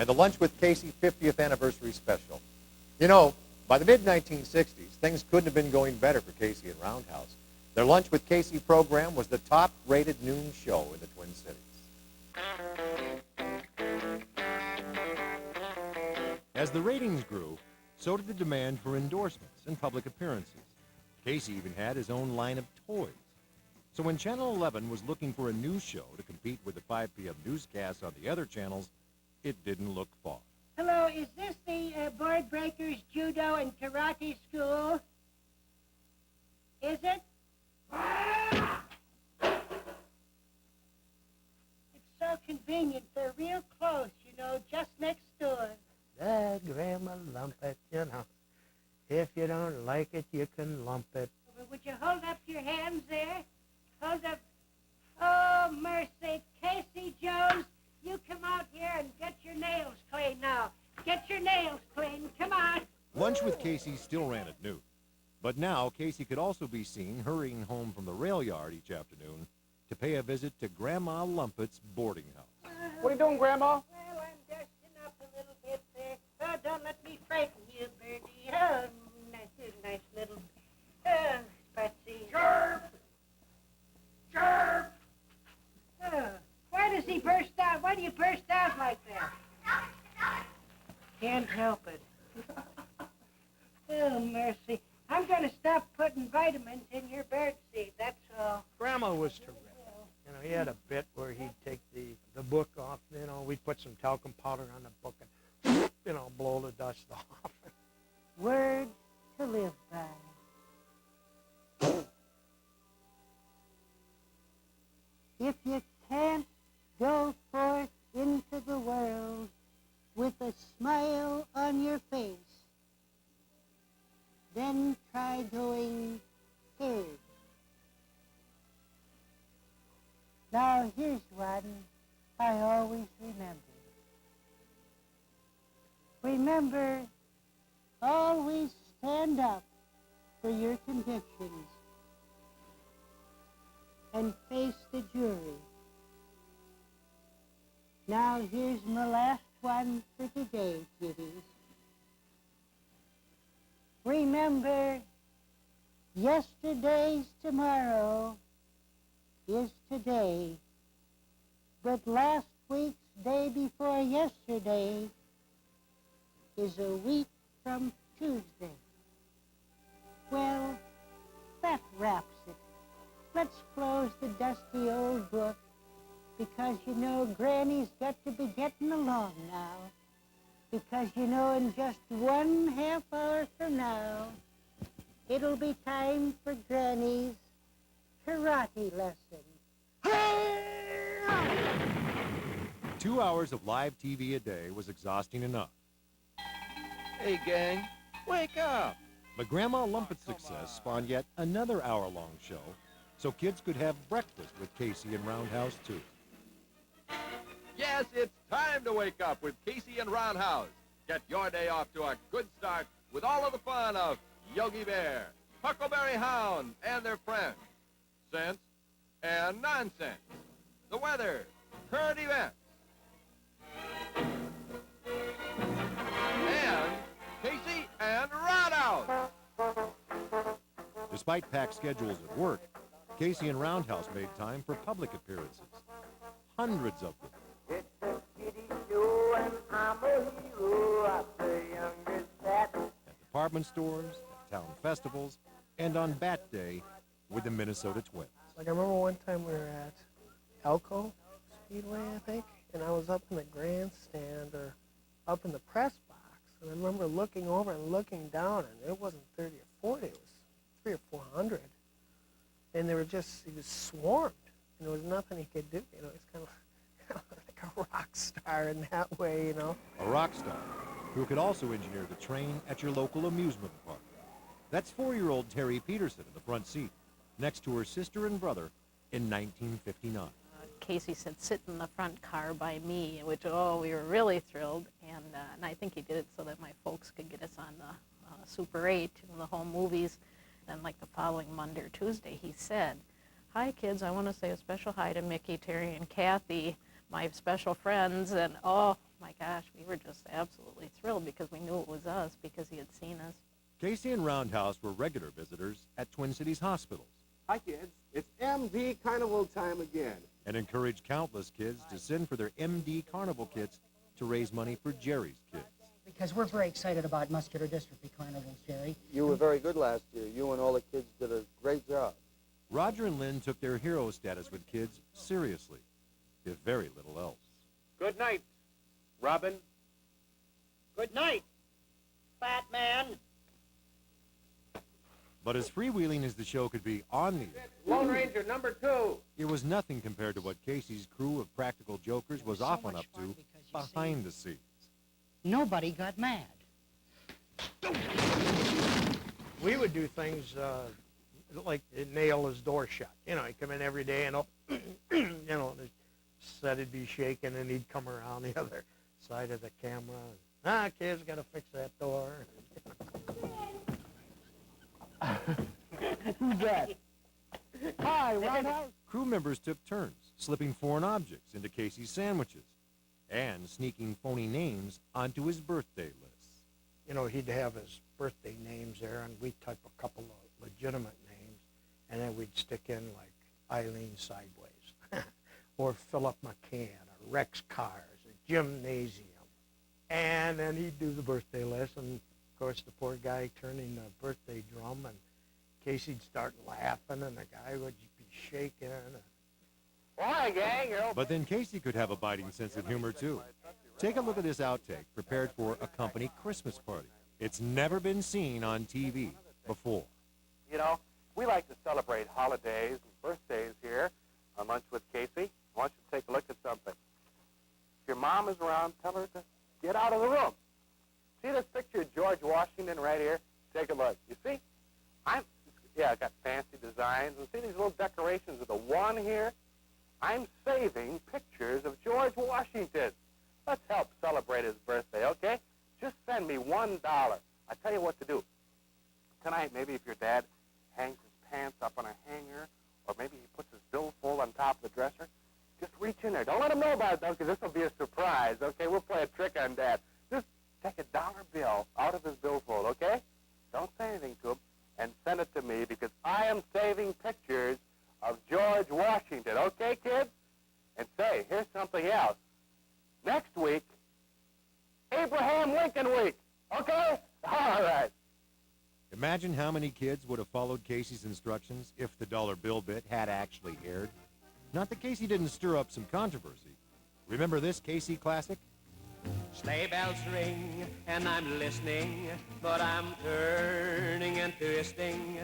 and the Lunch with Casey 50th Anniversary Special. You know, by the mid-1960s, things couldn't have been going better for Casey and Roundhouse. Their Lunch with Casey program was the top-rated noon show in the Twin Cities. As the ratings grew, so did the demand for endorsements and public appearances. Casey even had his own line of toys. So when Channel 11 was looking for a news show to compete with the 5 p.m. newscasts on the other channels, it didn't look far. Hello, is this the Board Breakers Judo and Karate School? Is it? It's so convenient. They're real close, you know, just next door. Grandma, lump it, you know. If you don't like it, you can lump it. But would you hold up your hands there? Hold up. Oh, mercy. Casey Jones, you come out here and get your nails clean now. Get your nails clean. Come on. Lunch with Casey still ran at noon. But now, Casey could also be seen hurrying home from the rail yard each afternoon to pay a visit to Grandma Lumpett's boarding house. What are you doing, Grandma? Well, I'm dusting up a little bit there. Oh, don't let me frighten you, Birdie. Oh, nice little... Spatsy. Chirp! Chirp! Oh, why does he burst out? Why do you burst out like that? Can't help it. Oh, mercy. I'm going to stop putting vitamins in your bird seed, that's all. Grandma was terrific. You know, he had a bit where he'd take the book off, you know, we'd put some talcum powder on the book and, you know, blow the dust off. Words to live by. If you can't go forth into the world with a smile on your face, then try going KARE. Now here's one I always remember. Remember, always stand up for your convictions and face the jury. Now here's my last one for today, kiddies. Remember, yesterday's tomorrow is today, but last week's day before yesterday is a week from Tuesday. Well, that wraps it. Let's close the dusty old book, because you know Granny's got to be getting along now. Because you know in just 1/2 hour from now, it'll be time for Granny's karate lesson. 2 hours of live TV a day was exhausting enough. Hey, gang, wake up. But Grandma Lumpett's success spawned yet another hour-long show, so kids could have breakfast with Casey and Roundhouse, too. Yes, it's time to wake up with Casey and Roundhouse. Get your day off to a good start with all of the fun of Yogi Bear, Huckleberry Hound, and their friends. Sense and nonsense. The weather, current events. And Casey and Roundhouse. Despite packed schedules at work, Casey and Roundhouse made time for public appearances. Hundreds of them. It's a kitty show and I'm a hero of the youngest cat. At department stores, at town festivals, and on Bat Day with the Minnesota Twins. Like I remember one time we were at Elko Speedway, I think, and I was up in the grandstand or up in the press box, and I remember looking over and looking down, and it wasn't 30 or 40, it was 300 or 400, and they were just, he was swarmed, and there was nothing he could do, you know, he's kind of like a rock star in that way, you know. A rock star who could also engineer the train at your local amusement park. That's 4-year-old Terry Peterson in the front seat, next to her sister and brother in 1959. Casey said, sit in the front car by me, which, we were really thrilled. And I think he did it so that my folks could get us on the Super 8, the home movies. And like the following Monday or Tuesday, he said, hi, kids, I want to say a special hi to Mickey, Terry, and Kathy, my special friends. And, my gosh, we were just absolutely thrilled because we knew it was us because he had seen us. Casey and Roundhouse were regular visitors at Twin Cities hospitals Hi, kids. It's MD Carnival time again. and encouraged countless kids to send for their MD Carnival kits to raise money for Jerry's kids. Because we're very excited about muscular dystrophy carnivals, Jerry. You were very good last year. You and all the kids did a great job. Roger and Lynn took their hero status with kids seriously, if very little else. Good night, Robin. Good night, fat man. But as freewheeling as the show could be on the air, Lone Ranger number 2. it was nothing compared to what Casey's crew of practical jokers was often up to behind the scenes. Nobody got mad. We would do things like nail his door shut. You know, he'd come in every day and, you know, the set would be shaking, and he'd come around the other side of the camera. And, kids, got to fix that door. Who's that? Hi, Roundhouse. Crew members took turns slipping foreign objects into Casey's sandwiches and sneaking phony names onto his birthday lists. You know, he'd have his birthday names there, and we'd type a couple of legitimate names, and then we'd stick in, like, Eileen Sideways, or Philip McCann, or Rex Cars, or Gymnasium. And then he'd do the birthday list, and, of course, the poor guy turning the birthday drum, and Casey'd start laughing, and the guy would be shaking. Hi, gang. But then Casey could have a biting sense of humor, too. Take a look at this outtake prepared for a company Christmas party. It's never been seen on TV before. You know, we like to celebrate holidays and birthdays here on Lunch with Casey. I want you to take a look at something. If your mom is around, tell her to get out of the room. See this picture of George Washington right here? Take a look. You see? I got fancy designs. And see these little decorations with the one here? I'm saving pictures of George Washington. Let's help celebrate his birthday, okay? Just send me $1. I tell you what to do. Tonight, maybe if your dad hangs his pants up on a hanger, or maybe he puts his billfold on top of the dresser, just reach in there. Don't let him know about it, though, because this will be a surprise, okay? We'll play a trick on Dad. Just take a dollar bill out of his billfold, okay? Don't say anything to him, and send it to me, because I am saving pictures of George Washington, okay, kids? And say, here's something else. Next week, Abraham Lincoln week, okay? All right. Imagine how many kids would have followed Casey's instructions if the dollar bill bit had actually aired. Not that Casey didn't stir up some controversy. Remember this Casey classic? Sleigh bells ring and I'm listening, but I'm turning and twisting.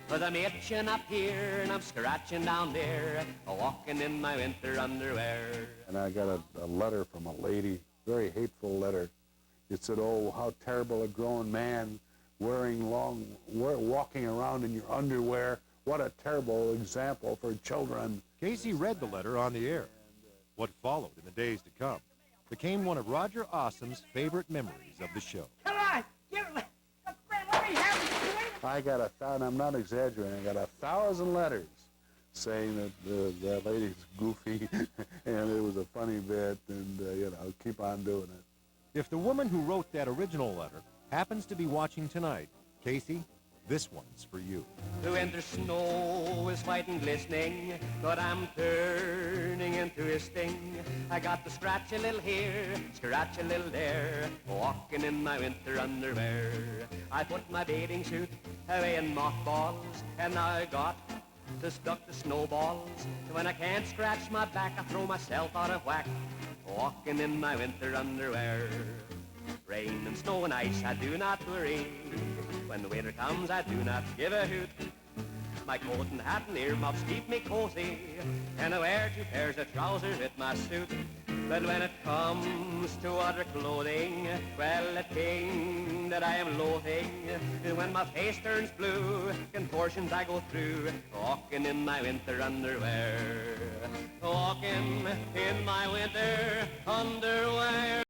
For the itching up here and I'm scratching down there, walking in my winter underwear. And I got a letter from a lady, very hateful letter. It said, "Oh, how terrible a grown man walking around in your underwear. What a terrible example for children." Casey read the letter on the air. What followed in the days to come became one of Roger Aswumb's favorite memories of the show. Come on, let me have it. I got and I'm not exaggerating, I got 1,000 letters saying that that lady's goofy and it was a funny bit and, keep on doing it. If the woman who wrote that original letter happens to be watching tonight, Casey, this one's for you. The winter snow is white and glistening, but I'm turning and twisting. I got to scratch a little here, scratch a little there, walking in my winter underwear. I put my bathing suit away in mothballs, and now I got to stuck the snowballs. When I can't scratch my back, I throw myself out of whack, walking in my winter underwear. Rain and snow and ice, I do not worry. When the winter comes, I do not give a hoot. My coat and hat and earmuffs keep me cozy, and I wear 2 pairs of trousers with my suit. But when it comes to other clothing, well, the thing that I am loathing is when my face turns blue, contortions I go through, walking in my winter underwear. Walking in my winter underwear.